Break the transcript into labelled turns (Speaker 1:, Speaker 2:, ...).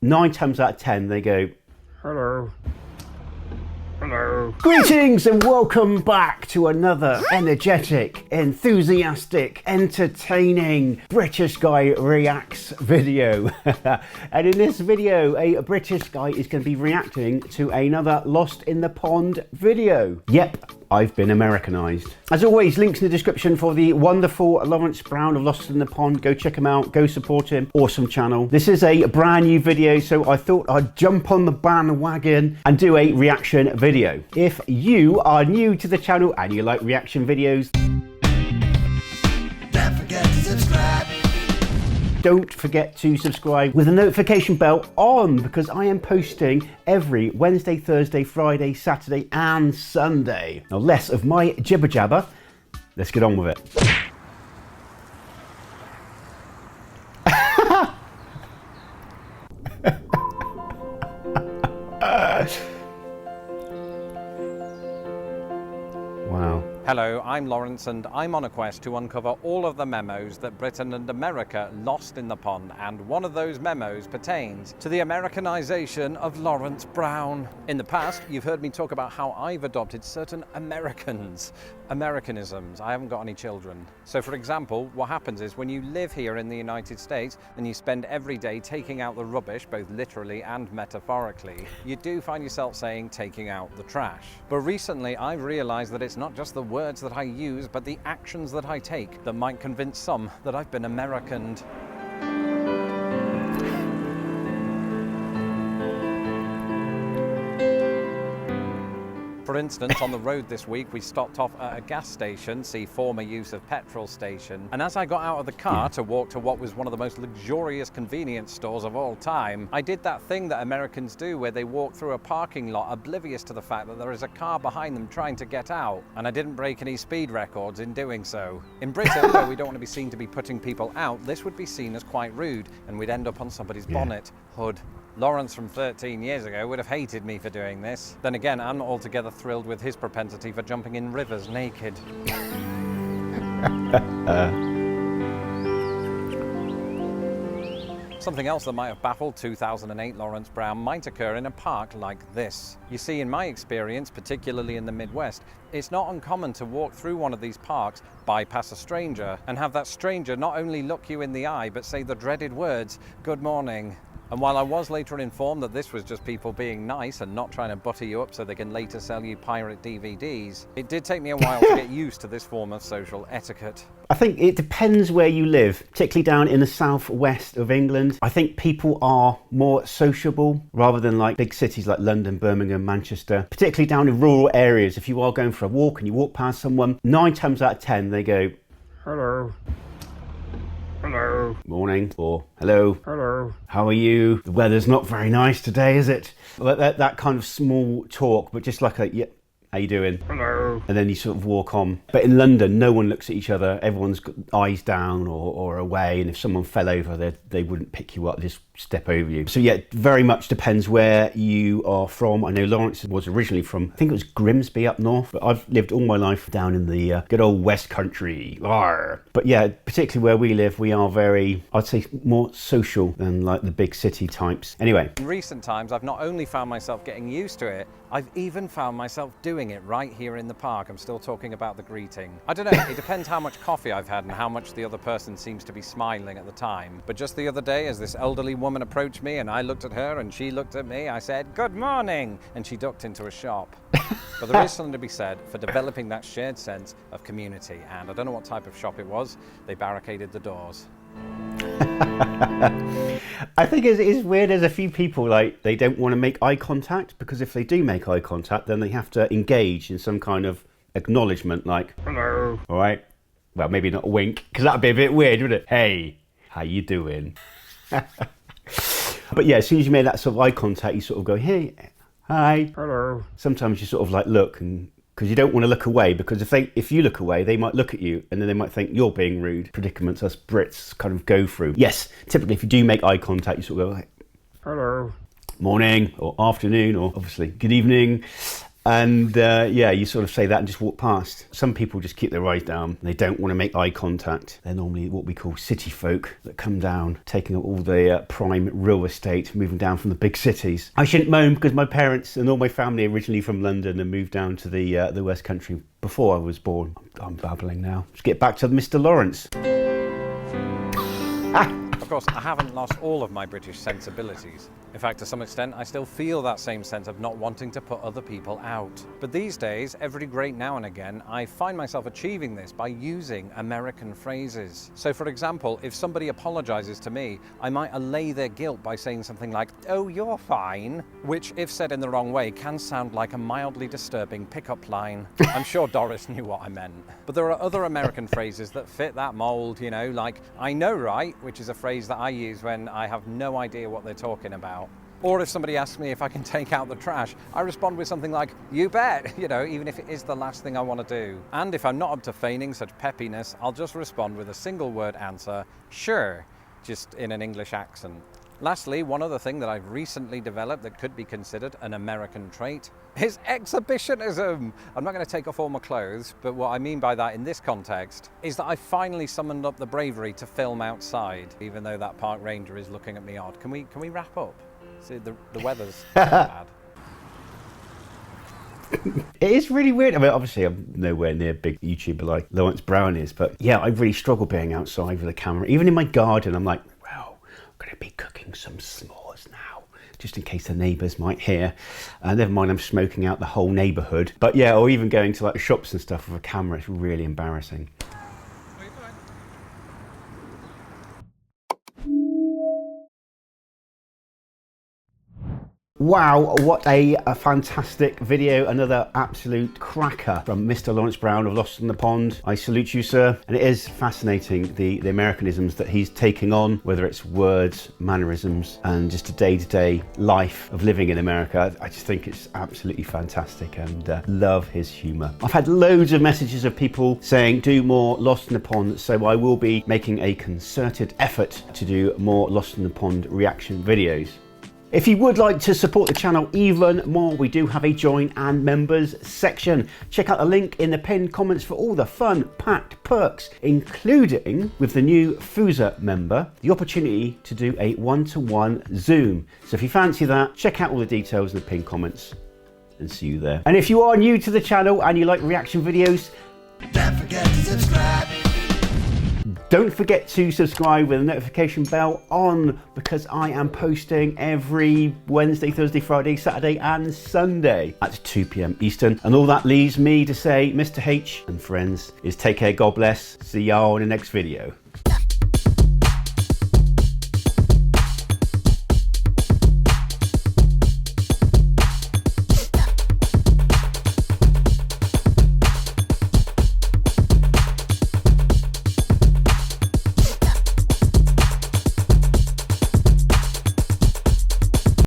Speaker 1: 9 times out of 10 they go, hello.
Speaker 2: Hello.
Speaker 1: Greetings and welcome back to another energetic, enthusiastic, entertaining British guy reacts video. And in this video, a British guy is going to be reacting to another Lost in the Pond video. Yep, I've been Americanized. As always, links in the description for the wonderful Lawrence Brown of Lost in the Pond. Go check him out, go support him. Awesome channel. This is a brand new video, so I thought I'd jump on the bandwagon and do a reaction video. If you are new to the channel and you like reaction videos, don't forget to subscribe. Don't forget to subscribe with the notification bell on, because I am posting every Wednesday, Thursday, Friday, Saturday and Sunday. Now less of my jibber jabber, let's get on with it. Wow.
Speaker 2: Hello, I'm Lawrence and I'm on a quest to uncover all of the memos that Britain and America lost in the pond, and one of those memos pertains to the Americanization of Lawrence Brown. In the past, you've heard me talk about how I've adopted certain Americanisms. I haven't got any children. So for example, what happens is when you live here in the United States and you spend every day taking out the rubbish, both literally and metaphorically, you do find yourself saying taking out the trash. But recently I've realized that it's not just the words that I use, but the actions that I take that might convince some that I've been Americaned. For instance, on the road this week, we stopped off at a gas station, see former use of petrol station. And as I got out of the car to walk to what was one of the most luxurious convenience stores of all time, I did that thing that Americans do where they walk through a parking lot oblivious to the fact that there is a car behind them trying to get out. And I didn't break any speed records in doing so. In Britain, where we don't want to be seen to be putting people out, this would be seen as quite rude, and we'd end up on somebody's bonnet, hood. Lawrence from 13 years ago would have hated me for doing this. Then again, I'm not altogether thrilled with his propensity for jumping in rivers naked. Something else that might have baffled 2008 Lawrence Brown might occur in a park like this. You see, in my experience, particularly in the Midwest, it's not uncommon to walk through one of these parks, bypass a stranger, and have that stranger not only look you in the eye, but say the dreaded words, "Good morning." And while I was later informed that this was just people being nice and not trying to butter you up so they can later sell you pirate DVDs, it did take me a while to get used to this form of social etiquette.
Speaker 1: I think it depends where you live, particularly down in the southwest of England. I think people are more sociable rather than like big cities like London, Birmingham, Manchester. Particularly down in rural areas, if you are going for a walk and you walk past someone, 9 times out of 10 they go, hello. Hello. Morning. Or hello. Hello. How are you? The weather's not very nice today, is it? That kind of small talk, but just like a, yeah, how you doing? Hello. And then you sort of walk on. But in London, no one looks at each other. Everyone's got eyes down or away. And if someone fell over, they wouldn't pick you up, just step over you. So yeah, it very much depends where you are from. I know Lawrence was originally from, I think it was Grimsby up north, but I've lived all my life down in the good old West Country. Arr. But yeah, particularly where we live, we are very, I'd say, more social than like the big city types. Anyway.
Speaker 2: In recent times, I've not only found myself getting used to it, I've even found myself doing it right here in the park. I'm still talking about the greeting. I don't know, it depends how much coffee I've had and how much the other person seems to be smiling at the time. But just the other day, as this elderly woman approached me and I looked at her and she looked at me, I said, "Good morning," and she ducked into a shop. But there is something to be said for developing that shared sense of community, and I don't know what type of shop it was. They barricaded the doors.
Speaker 1: I think it's weird. There's a few people like they don't want to make eye contact, because if they do make eye contact, then they have to engage in some kind of acknowledgement, like hello. All right. Well, maybe not a wink, because that'd be a bit weird, wouldn't it? Hey, how you doing? But yeah, as soon as you made that sort of eye contact, you sort of go, hey, hi, hello. Sometimes you sort of like look, and because you don't want to look away, because if you look away, they might look at you and then they might think you're being rude. Predicaments us Brits kind of go through. Yes, typically if you do make eye contact, you sort of go like, hello, morning or afternoon, or obviously good evening. And yeah, you sort of say that and just walk past. Some people just keep their eyes down. They don't want to make eye contact. They're normally what we call city folk that come down, taking up all the prime real estate, moving down from the big cities. I shouldn't moan because my parents and all my family are originally from London and moved down to the West Country before I was born. I'm babbling now. Let's get back to Mr. Lawrence.
Speaker 2: Of course, I haven't lost all of my British sensibilities. In fact, to some extent, I still feel that same sense of not wanting to put other people out. But these days, every great now and again, I find myself achieving this by using American phrases. So for example, if somebody apologizes to me, I might allay their guilt by saying something like, "Oh, you're fine," which, if said in the wrong way, can sound like a mildly disturbing pickup line. I'm sure Doris knew what I meant. But there are other American phrases that fit that mold, you know, like, "I know, right?" which is a phrase that I use when I have no idea what they're talking about. Or if somebody asks me if I can take out the trash, I respond with something like, "You bet," you know, even if it is the last thing I want to do. And if I'm not up to feigning such peppiness, I'll just respond with a single word answer, "Sure," just in an English accent. Lastly, one other thing that I've recently developed that could be considered an American trait is exhibitionism. I'm not going to take off all my clothes, but what I mean by that in this context is that I finally summoned up the bravery to film outside, even though that park ranger is looking at me odd. Can we wrap up? See, the weather's bad.
Speaker 1: It is really weird. I mean, obviously I'm nowhere near big YouTuber like Lawrence Brown is, but yeah, I really struggle being outside with a camera. Even in my garden, I'm like, well, I'm going to be cooking some s'mores now, just in case the neighbours might hear. Never mind, I'm smoking out the whole neighbourhood. But yeah, or even going to like the shops and stuff with a camera, it's really embarrassing. Wow, what a fantastic video. Another absolute cracker from Mr. Lawrence Brown of Lost in the Pond. I salute you, sir. And it is fascinating, the Americanisms that he's taking on, whether it's words, mannerisms, and just a day-to-day life of living in America. I just think it's absolutely fantastic and love his humour. I've had loads of messages of people saying, do more Lost in the Pond, so I will be making a concerted effort to do more Lost in the Pond reaction videos. If you would like to support the channel even more, we do have a join and members section. Check out the link in the pinned comments for all the fun packed perks, including with the new FUSA member, the opportunity to do a one-to-one Zoom. So if you fancy that, check out all the details in the pinned comments and see you there. And if you are new to the channel and you like reaction videos, don't forget to subscribe. Don't forget to subscribe with the notification bell on, because I am posting every Wednesday, Thursday, Friday, Saturday and Sunday at 2 p.m. Eastern. And all that leaves me to say, Mr. H and friends, is take care, God bless. See y'all in the next video.